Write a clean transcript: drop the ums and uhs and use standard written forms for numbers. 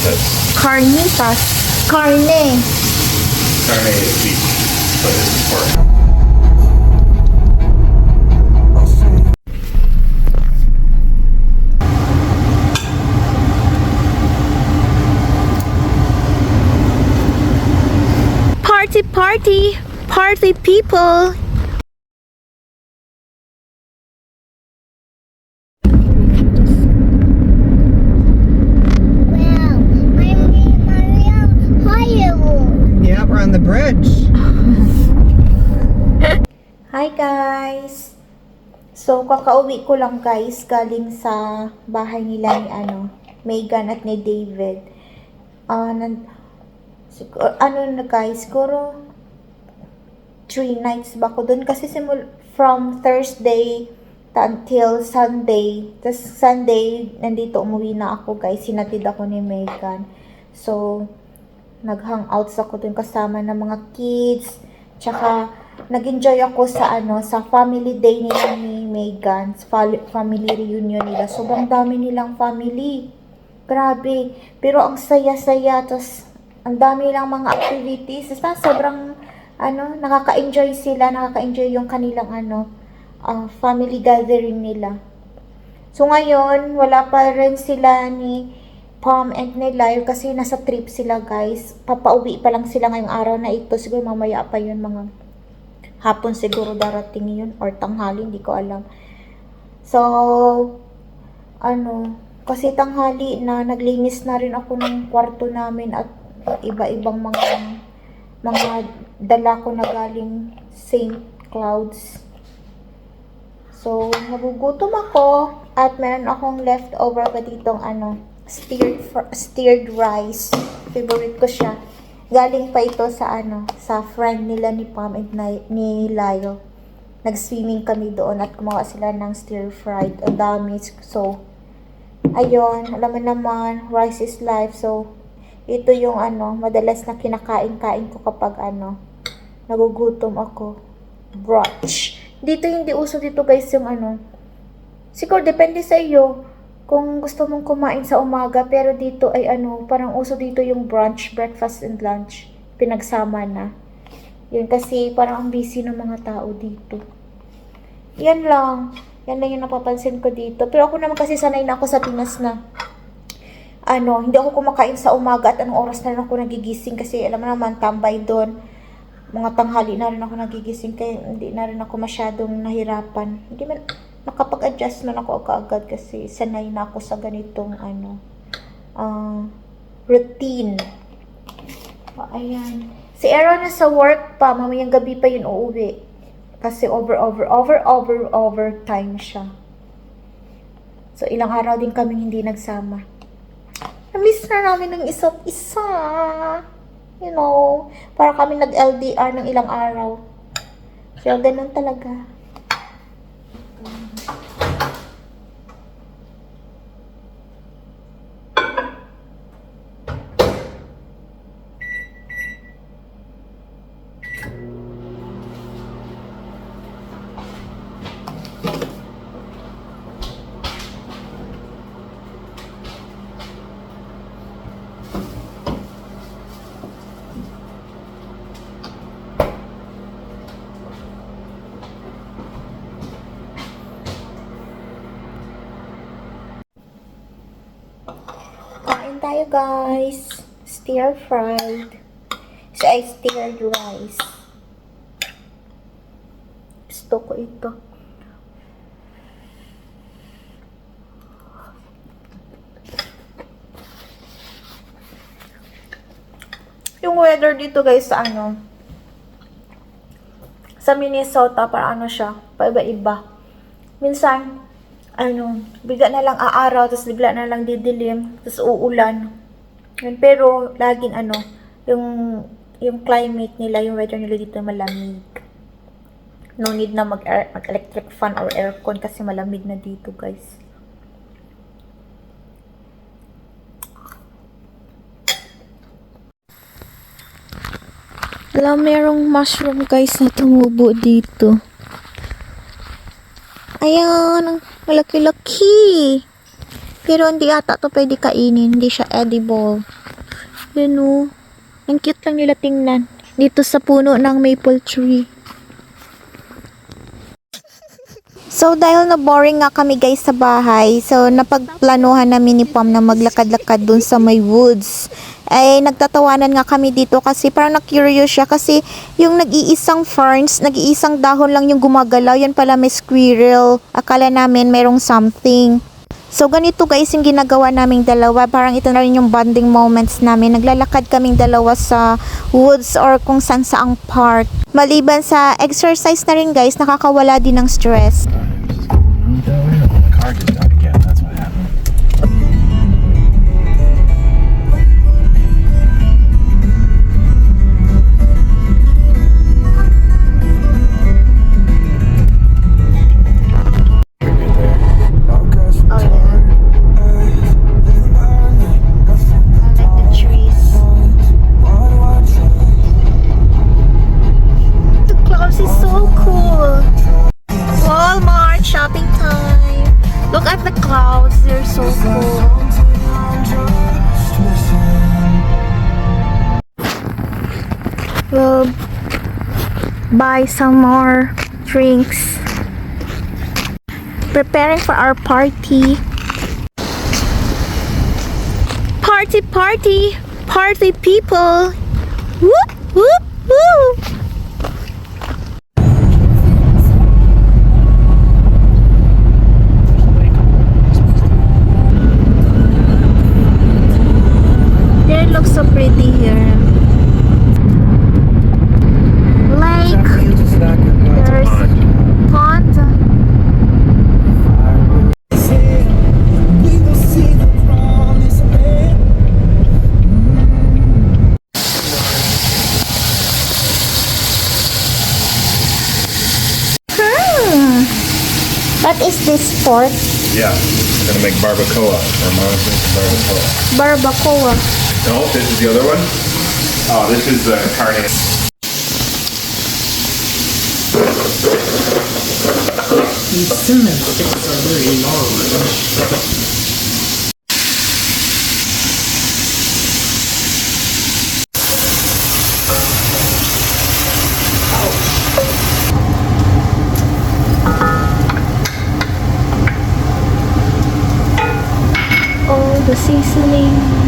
That's Carnitas. Carne. carne is beef, but this is pork. Party, party, party people. Wow, Maria, firework. Yeah, we're on the bridge. Hi guys! So, kakauwi ko lang guys, galing sa bahay nila ni Megan at ni David. Siguro 3 nights ba ko dun kasi from Thursday until Sunday. Tapos Sunday, nandito umuwi na ako guys, sinatid ako ni Megan. So, nag-hangouts ako dun kasama ng mga kids, tsaka nag-enjoy ako sa sa family day nila ni Megan, family reunion nila. Sobrang dami nilang family. Grabe. Pero ang saya-saya, tapos ang dami lang mga activities. Basta sobrang nakaka-enjoy sila, nakaka-enjoy yung kanilang family gathering nila. So ngayon, wala pa rin sila ni Pam and ni Lyle kasi nasa trip sila guys. Papauwi pa lang sila ngayong araw na ito. Siguro mamaya pa yun, mga hapon siguro darating yun or tanghali, hindi ko alam. So, kasi tanghali na, naglinis na rin ako ng kwarto namin at iba-ibang mga dala ko na galing St. Clouds. So, nagugutom ako at meron akong leftover pa ditong steered rice. Favorite ko siya. Galing pa ito sa friend nila ni Pam and ni Lyle. Nag-swimming kami doon at gumawa sila ng stir-fried. Ang dami. So, ayun, alam mo naman, rice is life. So, ito yung madalas na kinakain-kain ko kapag nagugutom ako. Brunch. Dito hindi uso dito guys yung siguro depende sa iyo kung gusto mong kumain sa umaga, pero dito ay parang uso dito yung brunch, breakfast and lunch. Pinagsama na. Yun kasi parang ang busy ng mga tao dito. Yan lang. Yan lang yung napapansin ko dito. Pero ako naman kasi sanay na ako sa Pinas na hindi ako kumakain sa umaga at anong oras na rin ako nagigising kasi alam mo naman, tambay doon. Mga tanghali na rin ako nagigising kaya hindi na rin ako masyadong nahirapan. Hindi man nakapag-adjust man ako agad kasi sanay na ako sa ganitong routine. Ayan. Si Aaron na sa work pa, mamayang gabi pa yun uuwi. Kasi overtime siya. So, ilang araw din kaming hindi nagsama. Na-miss na namin ng isa't isa. You know, para kami nag-LDR ng ilang araw. Kaya ganun talaga. Kain tayo guys. Stir-fried. Stirred rice. Gusto ko ito. Yung weather dito guys sa sa Minnesota, para siya, paiba-iba. Minsan, bigla na lang aaraw, tapos bigla na lang didilim, tapos uulan. Pero, laging yung climate nila, yung weather nila dito malamig. No need na mag-electric fan or aircon kasi malamig na dito, guys. Alam, merong mushroom guys na tumubo dito. Ayan, ang malaki-laki. Pero hindi ata to pwede kainin, hindi siya edible. Yan o. Ang cute lang nila tingnan. Dito sa puno ng maple tree. So, dahil na boring nga kami guys sa bahay, so napagplanuhan namin ni Pam na maglakad-lakad dun sa may woods. Ay, nagtatawanan nga kami dito kasi parang na-curious siya kasi yung nag-iisang ferns, nag-iisang dahon lang yung gumagalaw, yan pala may squirrel. Akala namin merong something. So, ganito guys yung ginagawa naming dalawa. Parang ito na rin yung bonding moments namin. Naglalakad kaming dalawa sa woods or kung saan saang park. Maliban sa exercise na rin guys, nakakawala din ng stress. The car just died again. That's what happened. Oh yeah. I like the trees. The clouds is so cool. Walmart shopping time. Look at the clouds, they're so cool. We'll buy some more drinks. Preparing for our party. Party, party, party people. Whoop, whoop, whoop. It looks so pretty here. Lake. There's pond. What is this for? Yeah, I'm gonna make barbacoa. Or mom's making barbacoa. Barbacoa. No, this is the other one. Oh, this is carne. These cinnamon sticks are very large. Oh, the seasoning.